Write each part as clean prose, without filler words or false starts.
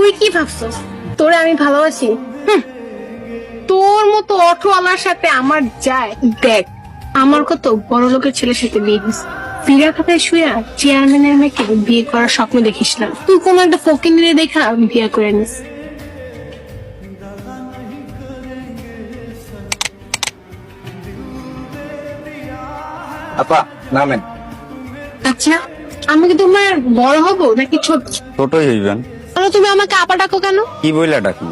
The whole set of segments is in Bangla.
তুই কি ভাবছস তোরে আমি ভালোবাসি? তোর মতো অটোওয়ালার সাথে আমার যায়? দেখ, আমার কত বড় লোকের ছেলের সাথে বিয়ে দিস, ফিরা খাতায় শুয়ে চেয়ারম্যানের মেয়েকে বিয়ে করার স্বপ্ন দেখিস না। তুই কোন একটা ফকিন্নিরে দেখা বিয়ে করে নিস। আপা নামেন। আচ্ছা, আমি কি তোমার বড় হব নাকি ছোট? ছোটই হইবেন। তাহলে তুমি আমাকে আপা ডাকো কেন? কি বইলা ডাকুন?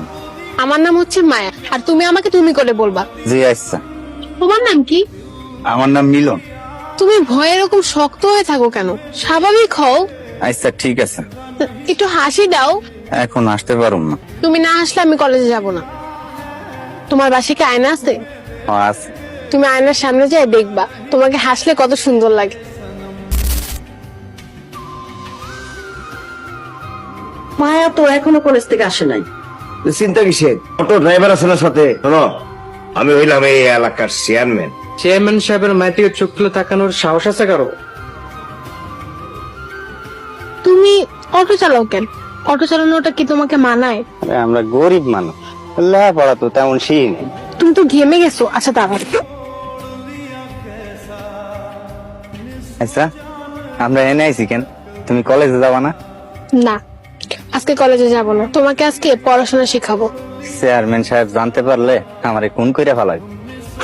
আমার নাম হচ্ছে মায়া, আর তুমি আমাকে তুমি করে বলবা। জি আচ্ছা। তোমার নাম কি? আমার নাম মিলন। তুমি ভয়ে এরকম শক্ত হয়ে থাকো কেন? স্বাভাবিক হও। আচ্ছা ঠিক আছে, একটু হাসি দাও। এখন আসতে পারুম না। তুমি না হাসলে আমি কলেজে যাব না। তোমার বাসায় কি আয়না আছে? আছে। তুমি আয়নার সামনে যাই দেখবা তোমাকে হাসলে কত সুন্দর লাগে। মায়া তো এখনো কলেজ থেকে আসে নাই। চিন্তা কিসের? অটো ড্রাইভার আছে না সাথে? শোনো, আমি হইলাম এই এলাকার চেয়ারম্যান। চেয়ারম্যান সাহেবের মাটির চোখ খুলে তাকানোর সাহস আছে কারো? তুমি অটো চালাও কেন? অটো চালানোটা কি তোমাকে মানায়? আমরা গরিব মানুষ, লেখাপড়া তো তেমন শিখি নেই। তুমি তো ঘেমে গেছো। আচ্ছা তাড়াতাড়ি। আচ্ছা, আমরা এনে আইছি কেন? তুমি কলেজে যাবা না? না, আজকে কলেজে যাব না। তোমাকে আজকে পড়াশোনা শেখাবো। চেয়ারম্যান সাহেব জানতে পারলে আমারে খুন কইরা ফেলাই।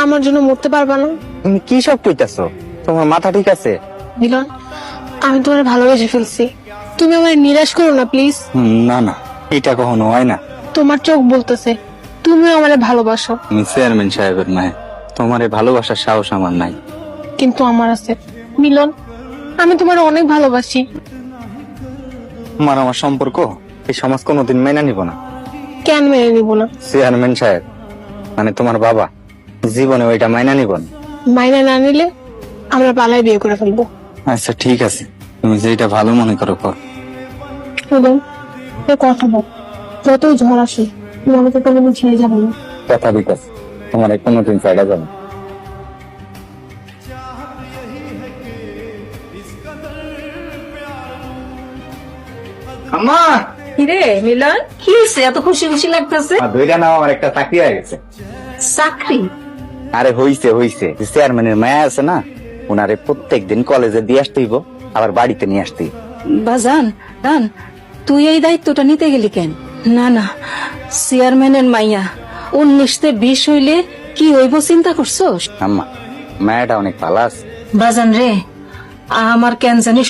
আমার জন্য মরতে পারবা না? তুমি কি সব কইতাছো? তোমার মাথা ঠিক আছে? মিলন, আমি তোমার ভালোবেসে ফেলছি। তুমি আমার নিরাশ করো না প্লিজ। না না, এটা কখনো হয় না। তোমার চোখ বলতেছে তুমিও আমার ভালোবাসো, তুমি চেয়ারম্যান সাহেবের নাই, তোমার এই ভালোবাসার সাহস আমার নাই। কিন্তু আমার আছে। মিলন, আমি তোমার অনেক ভালোবাসি। তোমার আমার সম্পর্ক এই সমাজ কোনোদিন মেনে নিব না। কেন মেনে নিব না? চেয়ারম্যান সাহেব মানে তোমার বাবা জীবনে ওইটা মাইনা নিব না। মাইনা না নিলে আমরা পালায় বিয়ে করে ফেলবো। আচ্ছা ঠিক আছে, তুমি যেটা ভালো মনে করো কর। মিলন, কথা বল। যতই ঝড় আসে তুমি আমাকে কোনোদিন ছেড়ে যাবে না। কথা বিকাশ, তোমার কোনোদিন চাইডা যাবে না। আম্মা, কিরে মিলন, কি হয়েছে? এত খুশি খুশি লাগতেছে? ধৈর্য নাও, আমার একটা চাকরি হয়ে গেছে। চাকরি? আরে হইছে হইছে, চেয়ারম্যানের মায়া আছে না, ওনারে প্রত্যেক দিন কলেজে দিয়ে আসতে হইব, আবার বাড়িতে নিয়ে আসতে হইব। বাজান রান, তুই এই দায়িত্বটা নিতে গেলি কেন? না না, চেয়ারম্যানের মাইয়া 19-20 হইলে কি হইব চিন্তা করছস? আম্মা, মায়াটা অনেক ভালো আছে। বাজান রে, আমার কেন জানি